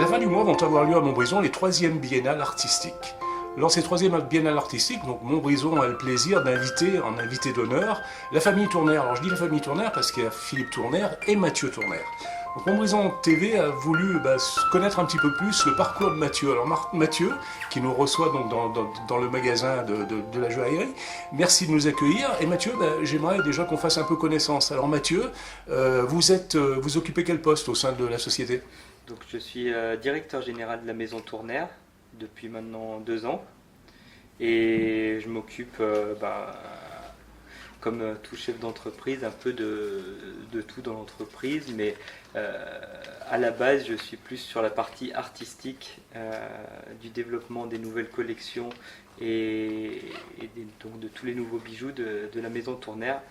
la fin du mois vont avoir lieu à Montbrison les 3e biennales artistiques. Lors de ces 3e biennales artistiques, donc Montbrison a le plaisir d'inviter en invité d'honneur la famille Tournaire. Alors je dis la famille Tournaire parce qu'il y a Philippe Tournaire et Mathieu Tournaire. Donc Montbrison TV a voulu connaître un petit peu plus le parcours de Mathieu. Alors Mathieu, qui nous reçoit donc dans le magasin de la joaillerie, merci de nous accueillir. Et Mathieu, j'aimerais déjà qu'on fasse un peu connaissance. Alors Mathieu, vous occupez quel poste au sein de la société? Donc je suis directeur général de la maison Tournaire depuis maintenant 2 ans et je m'occupe, comme tout chef d'entreprise, un peu de tout dans l'entreprise, mais à la base je suis plus sur la partie artistique du développement des nouvelles collections donc de tous les nouveaux bijoux de la maison Tournaire.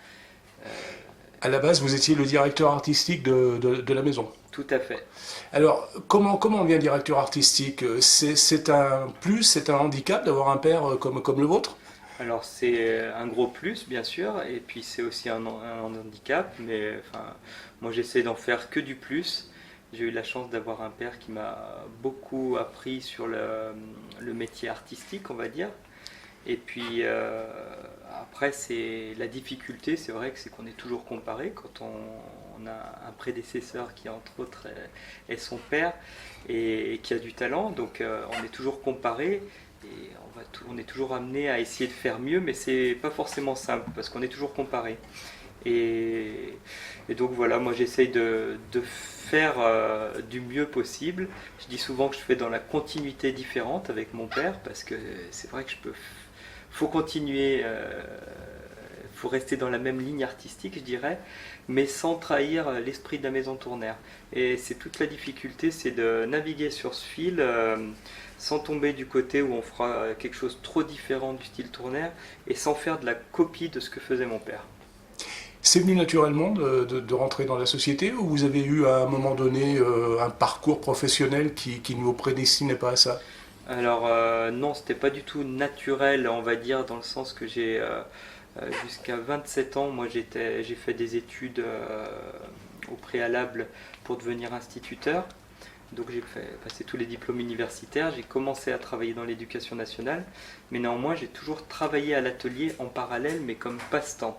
À la base, vous étiez le directeur artistique de la maison. Tout à fait. Alors, comment on devient directeur artistique? C'est un plus, c'est un handicap d'avoir un père comme le vôtre? Alors c'est un gros plus bien sûr, et puis c'est aussi un handicap, mais moi j'essaie d'en faire que du plus. J'ai eu la chance d'avoir un père qui m'a beaucoup appris sur le métier artistique, on va dire. Et puis après, c'est la difficulté, c'est vrai que c'est qu'on est toujours comparé quand on a un prédécesseur qui entre autres est son père et qui a du talent, donc on est toujours comparé et on est toujours amené à essayer de faire mieux, mais c'est pas forcément simple parce qu'on est toujours comparé. Et donc voilà, moi j'essaye de faire du mieux possible. Je dis souvent que je fais dans la continuité différente avec mon père parce que c'est vrai que faut continuer, faut rester dans la même ligne artistique, je dirais, mais sans trahir l'esprit de la maison Tournaire. Et c'est toute la difficulté, c'est de naviguer sur ce fil sans tomber du côté où on fera quelque chose trop différent du style Tournaire et sans faire de la copie de ce que faisait mon père. C'est venu naturellement de rentrer dans la société, ou vous avez eu à un moment donné un parcours professionnel qui ne vous prédestinait pas à ça? Alors non, c'était pas du tout naturel, on va dire, dans le sens que j'ai jusqu'à 27 ans, moi j'ai fait des études au préalable pour devenir instituteur. Donc j'ai passé tous les diplômes universitaires, j'ai commencé à travailler dans l'éducation nationale, mais néanmoins j'ai toujours travaillé à l'atelier en parallèle, mais comme passe-temps.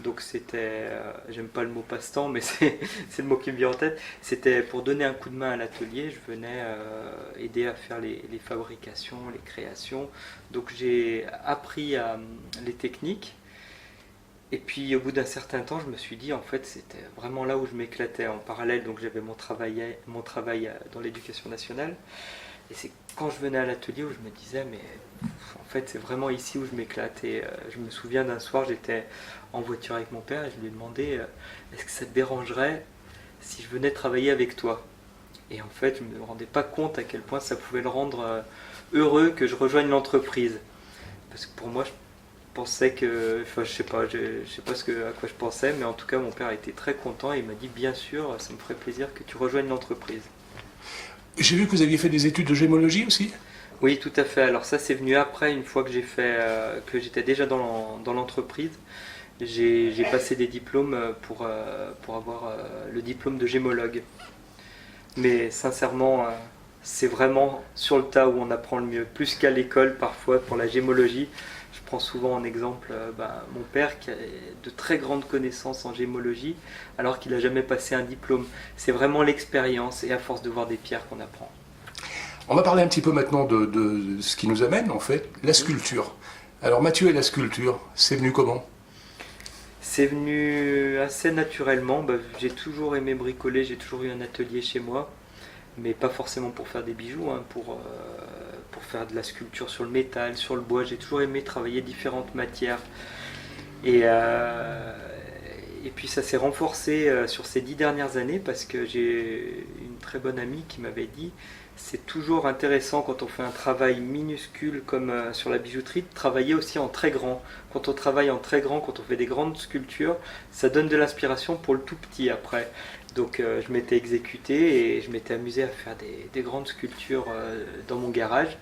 Donc c'était, j'aime pas le mot passe-temps, mais c'est le mot qui me vient en tête, c'était pour donner un coup de main à l'atelier, je venais aider à faire les fabrications, les créations. Donc j'ai appris les techniques, et puis au bout d'un certain temps, je me suis dit, en fait, c'était vraiment là où je m'éclatais en parallèle. Donc j'avais mon travail dans l'éducation nationale, et c'est quand je venais à l'atelier où je me disais, mais en fait c'est vraiment ici où je m'éclate. Et je me souviens d'un soir, j'étais en voiture avec mon père et je lui ai demandé, est-ce que ça te dérangerait si je venais travailler avec toi? Et en fait je ne me rendais pas compte à quel point ça pouvait le rendre heureux que je rejoigne l'entreprise. Parce que pour moi, je pensais que, je sais pas à quoi je pensais, mais en tout cas mon père était très content et il m'a dit, bien sûr, ça me ferait plaisir que tu rejoignes l'entreprise. J'ai vu que vous aviez fait des études de gémologie aussi? Oui, tout à fait. Alors ça, c'est venu après, une fois que que j'étais déjà dans l'entreprise. J'ai passé des diplômes pour avoir le diplôme de gémologue. Mais sincèrement, c'est vraiment sur le tas où on apprend le mieux. Plus qu'à l'école, parfois, pour la gémologie. Je prends souvent en exemple mon père qui a de très grandes connaissances en gémologie, alors qu'il n'a jamais passé un diplôme. C'est vraiment l'expérience et à force de voir des pierres qu'on apprend. On va parler un petit peu maintenant de ce qui nous amène, en fait, la sculpture. Alors Mathieu et la sculpture, c'est venu comment? C'est venu assez naturellement. J'ai toujours aimé bricoler, j'ai toujours eu un atelier chez moi, mais pas forcément pour faire des bijoux, hein, pour faire de la sculpture sur le métal, sur le bois. J'ai toujours aimé travailler différentes matières. Et, et puis ça s'est renforcé sur ces 10 dernières années parce que j'ai une très bonne amie qui m'avait dit, c'est toujours intéressant quand on fait un travail minuscule comme sur la bijouterie, de travailler aussi en très grand. Quand on travaille en très grand, quand on fait des grandes sculptures, ça donne de l'inspiration pour le tout petit après. Donc je m'étais exécuté et je m'étais amusé à faire des grandes sculptures dans mon garage.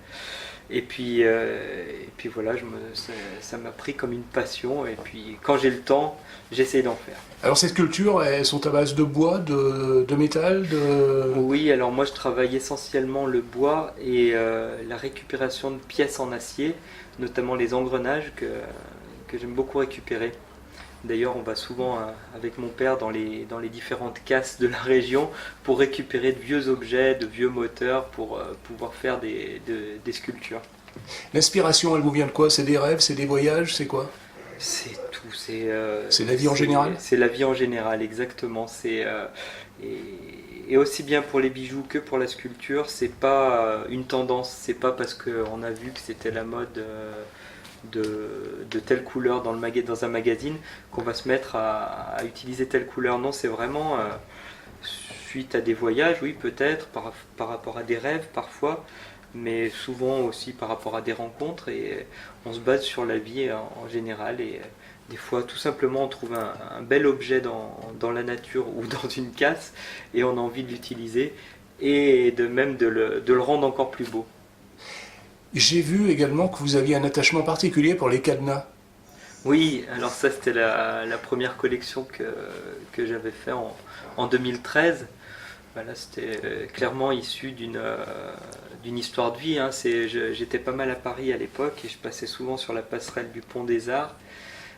Et puis voilà, ça m'a pris comme une passion. Et puis quand j'ai le temps, j'essaie d'en faire. Alors ces sculptures, elles sont à base de bois, de métal, de... Oui, alors moi je travaille essentiellement le bois et la récupération de pièces en acier, notamment les engrenages que j'aime beaucoup récupérer. D'ailleurs, on va souvent avec mon père dans les différentes casses de la région pour récupérer de vieux objets, de vieux moteurs pour pouvoir faire des sculptures. L'inspiration, elle vous vient de quoi? C'est des rêves, c'est des voyages, c'est quoi? C'est tout, C'est la vie en général? c'est la vie en général, exactement. Et aussi bien pour les bijoux que pour la sculpture, c'est pas une tendance, c'est pas parce qu'on a vu que c'était la mode de telle couleur dans un magazine qu'on va se mettre à utiliser telle couleur. Non, c'est vraiment suite à des voyages, oui, peut-être, par rapport à des rêves parfois, mais souvent aussi par rapport à des rencontres. Et on se base sur la vie en général. Et des fois, tout simplement, on trouve un bel objet dans la nature ou dans une casse et on a envie de l'utiliser et de le rendre encore plus beau. J'ai vu également que vous aviez un attachement particulier pour les cadenas. Oui, alors ça c'était la première collection que j'avais fait en 2013. Voilà, c'était clairement issu d'une histoire de vie. Hein. J'étais pas mal à Paris à l'époque et je passais souvent sur la passerelle du Pont des Arts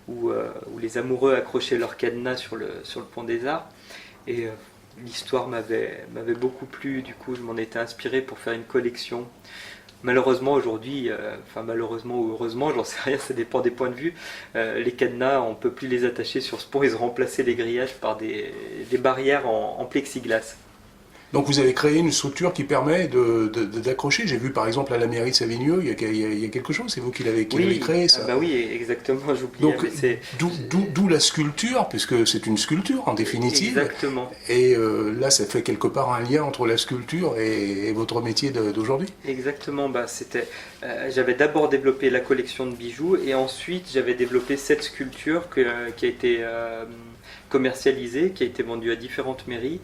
où les amoureux accrochaient leurs cadenas sur le Pont des Arts. Et l'histoire m'avait beaucoup plu, du coup je m'en étais inspiré pour faire une collection. Malheureusement aujourd'hui, enfin malheureusement ou heureusement, j'en sais rien, ça dépend des points de vue, les cadenas, on ne peut plus les attacher sur ce pont, ils ont remplacé les grillages par des barrières en plexiglas. Donc vous avez créé une structure qui permet d'accrocher. J'ai vu par exemple à la mairie de Savigneux, il y a quelque chose, c'est vous qui l'avez créé ça. Bah oui, exactement, j'oubliais. Donc d'où la sculpture, puisque c'est une sculpture en définitive. Exactement. Et là ça fait quelque part un lien entre la sculpture et votre métier d'aujourd'hui. Exactement, bah, j'avais d'abord développé la collection de bijoux et ensuite j'avais développé cette sculpture qui a été commercialisée, qui a été vendue à différentes mairies.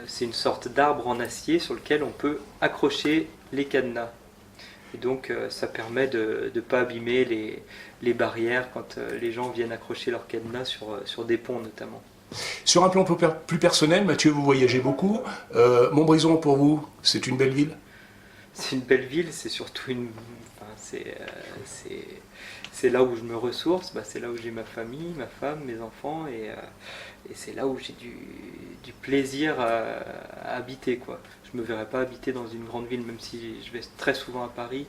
C'est une sorte d'arbre en acier sur lequel on peut accrocher les cadenas. Et donc ça permet de ne pas abîmer les barrières quand les gens viennent accrocher leurs cadenas sur des ponts notamment. Sur un plan plus personnel, Mathieu, vous voyagez beaucoup. Montbrison pour vous, c'est une belle ville? C'est une belle ville, c'est surtout c'est là où je me ressource, c'est là où j'ai ma famille, ma femme, mes enfants, et c'est là où j'ai du plaisir à habiter, quoi. Je ne me verrais pas habiter dans une grande ville, même si je vais très souvent à Paris.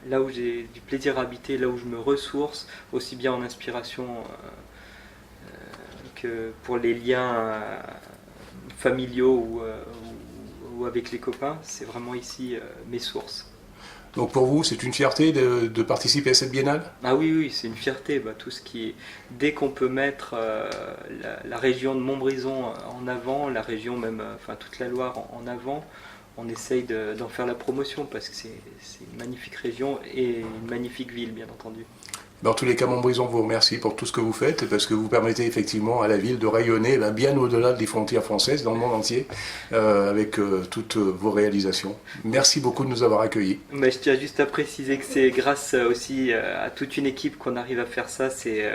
Là où j'ai du plaisir à habiter, là où je me ressource, aussi bien en inspiration que pour les liens familiaux ou avec les copains, c'est vraiment ici mes sources. Donc pour vous, c'est une fierté de participer à cette biennale? Ah oui, c'est une fierté. Tout ce dès qu'on peut mettre la région de Montbrison en avant, la région même, toute la Loire en avant, on essaye d'en faire la promotion parce que c'est une magnifique région et une magnifique ville, bien entendu. En tous les cas, Montbrison vous remercie pour tout ce que vous faites, parce que vous permettez effectivement à la ville de rayonner bien au-delà des frontières françaises, dans le monde entier, avec toutes vos réalisations. Merci beaucoup de nous avoir accueillis. Mais je tiens juste à préciser que c'est grâce aussi à toute une équipe qu'on arrive à faire ça. C'est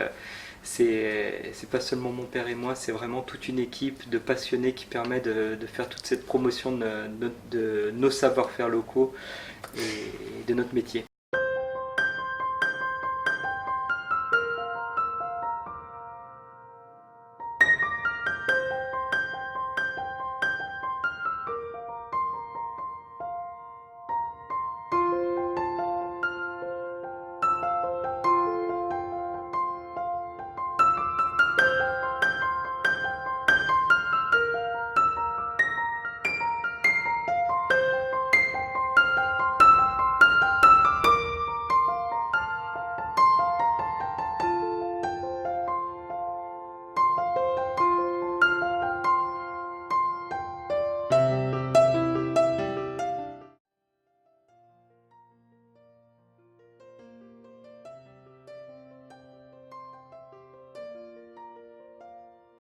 pas seulement mon père et moi, c'est vraiment toute une équipe de passionnés qui permet de faire toute cette promotion de nos savoir-faire locaux et de notre métier.